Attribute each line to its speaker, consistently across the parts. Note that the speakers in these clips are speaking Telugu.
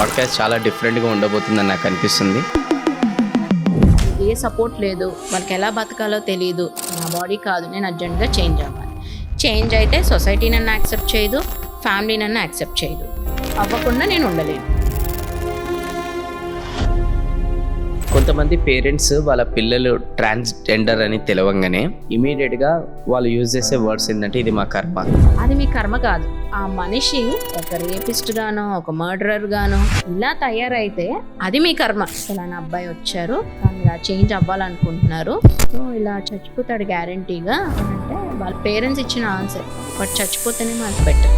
Speaker 1: పాడ్కాస్ట్ చాలా డిఫరెంట్గా ఉండబోతుందని నాకు అనిపిస్తుంది.
Speaker 2: ఏ సపోర్ట్ లేదు, వాళ్ళకి ఎలా బతకాలో తెలియదు. నా బాడీ కాదు, నేను అర్జెంట్గా చేంజ్ అవ్వాలి. చేంజ్ అయితే సొసైటీ నన్ను యాక్సెప్ట్ చేయదు, ఫ్యామిలీ నన్ను యాక్సెప్ట్ చేయదు. అవ్వకుండా నేను ఉండలేను.
Speaker 1: కొంతమంది పేరెంట్స్ వాళ్ళ పిల్లలు ట్రాన్స్జెండర్ అని తెలవంగానే ఇమీడియట్గా వాళ్ళు యూజ్ చేసే వర్డ్స్ ఏంటంటే ఇది మా కర్మ.
Speaker 2: అది మీ కర్మ కాదు. ఆ మనిషి ఒక రేపిస్ట్ గానో ఒక మర్డరర్ గానో ఇలా తయారైతే అది మీ కర్మ. ఫలానా అబ్బాయి వచ్చారు, తను ఇలా చేంజ్ అవ్వాలనుకుంటున్నారు, సో ఇలా చచ్చిపోతాడు గ్యారంటీగా అంటే వాళ్ళ పేరెంట్స్ ఇచ్చిన ఆన్సర్. బట్ చచ్చిపోతేనే మనకు బెటర్.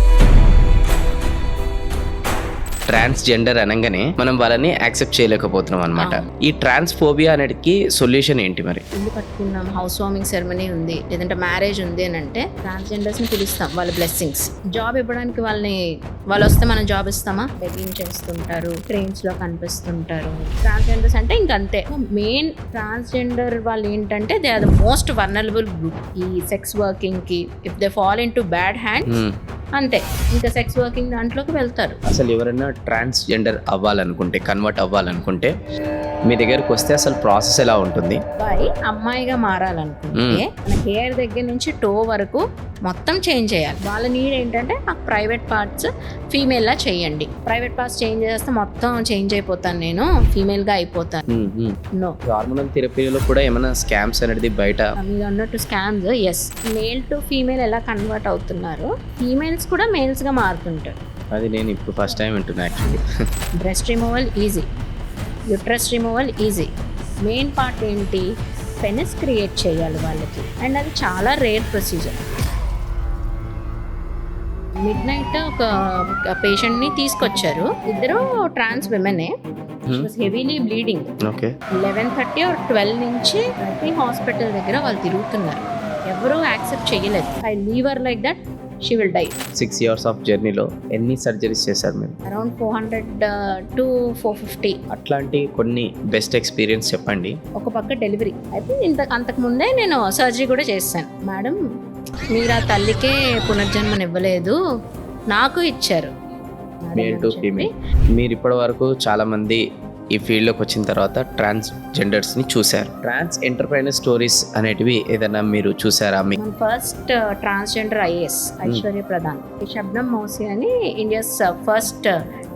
Speaker 1: ట్రాన్స్జెండర్ అనగానే మనం వాళ్ళని యాక్సెప్ట్ చేయలేకపోతున్నాం అనమాట. ఈ ట్రాన్స్ఫోబియా అనేది సొల్యూషన్ ఏంటి మరి?
Speaker 2: ఇల్లు కట్టుకున్నాం, హౌస్ వార్మింగ్ సెరమనీ ఉంది, లేదంటే మ్యారేజ్ ఉంది అని అంటే ట్రాన్స్జెండర్స్ని పిలుస్తాం. వాళ్ళ బ్లెస్సింగ్స్. జాబ్ ఇవ్వడానికి వాళ్ళు వస్తే మనం జాబ్ ఇస్తామా? బెగ్గింగ్ చేస్తుంటారు, ట్రైన్స్ లో కనిపిస్తుంటారు. ట్రాన్స్జెండర్స్ అంటే ఇంకంతే. మెయిన్ ట్రాన్స్జెండర్ వాళ్ళు ఏంటంటే they are the most vulnerable group. ఈ సెక్స్ వర్కింగ్ కి if they fall into bad hands అంతే, ఇంకా సెక్స్ వర్కింగ్ దాంట్లోకి వెళ్తారు.
Speaker 1: అసలు ఎవరైనా ట్రాన్స్జెండర్ అవ్వాలనుకుంటే, కన్వర్ట్ అవ్వాలనుకుంటే మీ దగ్గరకు వస్తే అసలు ప్రాసెస్ ఎలా ఉంటుంది?
Speaker 2: అమ్మాయిగా మారాలనుకుంటే మన హెయిర్ దగ్గర నుంచి టో వరకు మొత్తం చేంజ్ చేయాలి. వాళ్ళ నీడ్ ఏంటంటే నాకు ప్రైవేట్ పార్ట్స్ ఫీమేల్ లా చేయండి. ప్రైవేట్ పార్ట్స్ చేంజ్ చేస్తే మొత్తం చేంజ్ అయిపోతాను, నేను ఫీమేల్ గా అయిపోతాను. నో.
Speaker 1: హార్మోనల్ థెరపీలో కూడా ఏమైనా స్కామ్స్ అనేది బయట
Speaker 2: మీరు అన్నట్టు scams. Yes, male to female ఎలా కన్వర్ట్ అవుతున్నారు, ఫీమేల్స్ కూడా మేల్స్ గా మారుతుంటారు.
Speaker 1: అది నేను ఇప్పుడు ఫస్ట్ టైం వింటున్నా actually.
Speaker 2: Breast removal easy, uterus removal easy. Main part ఏంటి, పెనిస్ క్రియేట్ చేయాలి వాళ్ళకి, అండ్ అది చాలా రేర్ ప్రొసీజర్. మిడ్ నైట్ ఒక పేషెంట్ని తీసుకొచ్చారు, ఇద్దరు ట్రాన్స్ విమెనే. Heavily bleeding. 11:30 or 12 నుంచి ప్రతి హాస్పిటల్ దగ్గర వాళ్ళు తిరుగుతున్నారు. ఎవరు యాక్సెప్ట్ చేయలేదు. I leave her like that, she will die. 6
Speaker 1: years of జర్నీలో ఎన్ని సర్జరీస్ చేశారు మీరు?
Speaker 2: Around 400 to 450.
Speaker 1: అట్లాంటి కొన్ని బెస్ట్ ఎక్స్పీరియన్స్ చెప్పండి.
Speaker 2: ఒక పక్క డెలివరీ అయితే అంతకు ముందే నేను సర్జరీ కూడా చేశాను. మేడం, మీరు ఆ తల్లికే పునర్జన్మనివ్వలేదు, నాకు ఇచ్చారు.
Speaker 1: Male to female. మీరు ఇప్పటి వరకు చాలా మంది ఈ ఫీల్డ్లోకి వచ్చిన తర్వాత ట్రాన్స్జెండర్స్ని చూశారు. ట్రాన్స్ ఎంటర్ప్రైనర్ స్టోరీస్ అనేటివి ఏదైనా మీరు చూసారా?
Speaker 2: First transgender IAS Aishwarya Pradhan, Shabnam Mausi అని ఇండియాస్ ఫస్ట్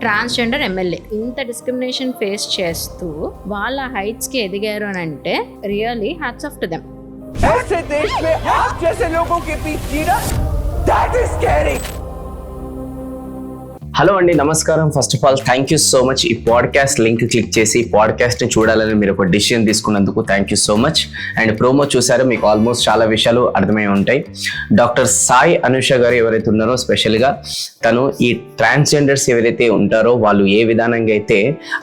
Speaker 2: ట్రాన్స్జెండర్ ఎమ్మెల్యే. ఇంత డిస్క్రిమినేషన్ ఫేస్ చేస్తూ వాళ్ళ హైట్స్ కి ఎదిగారు అని అంటే really hats off to them.
Speaker 3: ऐसे देश में आप जैसे लोगों के बीच जीना, that is scary.
Speaker 1: హలో అండి, నమస్కారం. First of all thank you so much. ఈ పాడ్కాస్ట్ లింక్ క్లిక్ చేసి ఈ పాడ్కాస్ట్ని చూడాలని మీరు ఒక డిసిషన్ తీసుకున్నందుకు thank you so much. And promo చూసారో మీకు ఆల్మోస్ట్ చాలా విషయాలు అర్థమై ఉంటాయి. డాక్టర్ సాయి అనుష గారు ఎవరైతే ఉన్నారో, స్పెషల్గా తను ఈ ట్రాన్స్జెండర్స్ ఎవరైతే ఉంటారో వాళ్ళు ఏ విధానంగా అయితే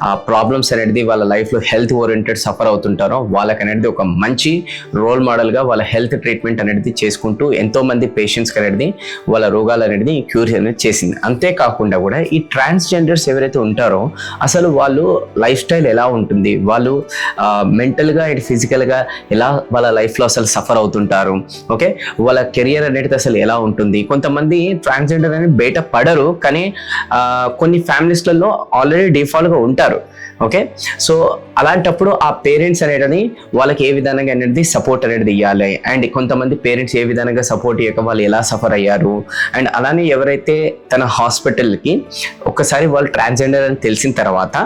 Speaker 1: ఆ ప్రాబ్లమ్స్ అనేది వాళ్ళ లైఫ్లో హెల్త్ ఓరియంటెడ్ సఫర్ అవుతుంటారో వాళ్ళకి అనేది ఒక మంచి రోల్ మోడల్గా వాళ్ళ హెల్త్ ట్రీట్మెంట్ అనేది చేసుకుంటూ ఎంతోమంది పేషెంట్స్కి అనేది వాళ్ళ రోగాలు అనేది క్యూర్ అనేది చేసింది. అంతేకాకుండా కూడా ఈ ట్రాన్స్జెండర్స్ ఎవరైతే ఉంటారో అసలు వాళ్ళు లైఫ్ స్టైల్ ఎలా ఉంటుంది, వాళ్ళు మెంటల్గా అండ్ ఫిజికల్గా ఎలా వాళ్ళ లైఫ్లో అసలు సఫర్ అవుతుంటారు, ఓకే, వాళ్ళ కెరియర్ అనేది అసలు ఎలా ఉంటుంది. కొంతమంది ట్రాన్స్జెండర్ అనేది బయట పడరు, కానీ కొన్ని ఫ్యామిలీస్లలో ఆల్రెడీ డిఫాల్ట్గా ఉంటారు, ఓకే. సో అలాంటప్పుడు ఆ పేరెంట్స్ అనేది వాళ్ళకి ఏ విధంగా అనేది సపోర్ట్ అనేది ఇవ్వాలి, అండ్ కొంతమంది పేరెంట్స్ ఏ విధంగా సపోర్ట్ ఇవ్వక వాళ్ళు ఎలా సఫర్ అయ్యారు. అండ్ అలానే ఎవరైతే తన హాస్పిటల్కి ఒక్కసారి వాళ్ళు ట్రాన్స్జెండర్ అని తెలిసిన తర్వాత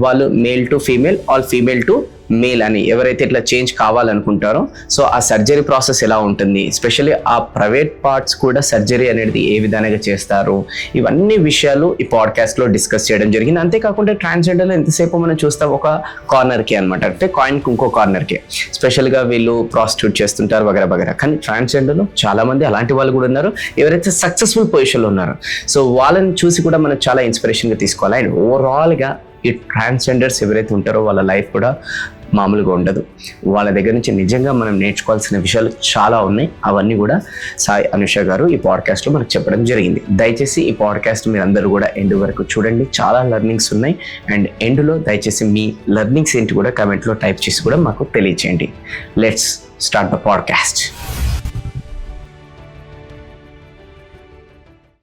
Speaker 1: వాళ్ళు male to female or female to male అని ఎవరైతే ఇట్లా చేంజ్ కావాలనుకుంటారో, సో ఆ సర్జరీ ప్రాసెస్ ఎలా ఉంటుంది, ఎస్పెషల్లీ ఆ ప్రైవేట్ పార్ట్స్ కూడా సర్జరీ అనేది ఏ విధంగా చేస్తారు, ఇవన్నీ విషయాలు ఈ పాడ్కాస్ట్లో డిస్కస్ చేయడం జరిగింది. అంతేకాకుండా ట్రాన్స్జెండర్లో ఎంతసేపు మనం చూస్తాం ఒక కార్నర్కి అనమాట, అంటే కాయిన్కి ఇంకో కార్నర్కి. స్పెషల్గా వీళ్ళు ప్రాస్టిట్యూట్ చేస్తుంటారు వగైరా వగైరా, కానీ ట్రాన్స్జెండర్లో చాలామంది అలాంటి వాళ్ళు కూడా ఉన్నారు ఎవరైతే సక్సెస్ఫుల్ పొజిషన్లో ఉన్నారు. సో వాళ్ళని చూసి కూడా మనం చాలా ఇన్స్పిరేషన్గా తీసుకోవాలి. అండ్ ఓవరాల్గా ఈ ట్రాన్స్జెండర్స్ ఎవరైతే ఉంటారో వాళ్ళ లైఫ్ కూడా మామూలుగా ఉండదు. వాళ్ళ దగ్గర నుంచి నిజంగా మనం నేర్చుకోవాల్సిన విషయాలు చాలా ఉన్నాయి. అవన్నీ కూడా సాయి అనుష గారు ఈ పాడ్కాస్ట్లో మనకు చెప్పడం జరిగింది. దయచేసి ఈ పాడ్కాస్ట్ మీరు అందరూ కూడా ఎండ్ వరకు చూడండి, చాలా లెర్నింగ్స్ ఉన్నాయి. అండ్ ఎండ్లో దయచేసి మీ లెర్నింగ్స్ ఏంటి కూడా కమెంట్లో టైప్ చేసి కూడా మాకు తెలియచేయండి. Let's start the podcast.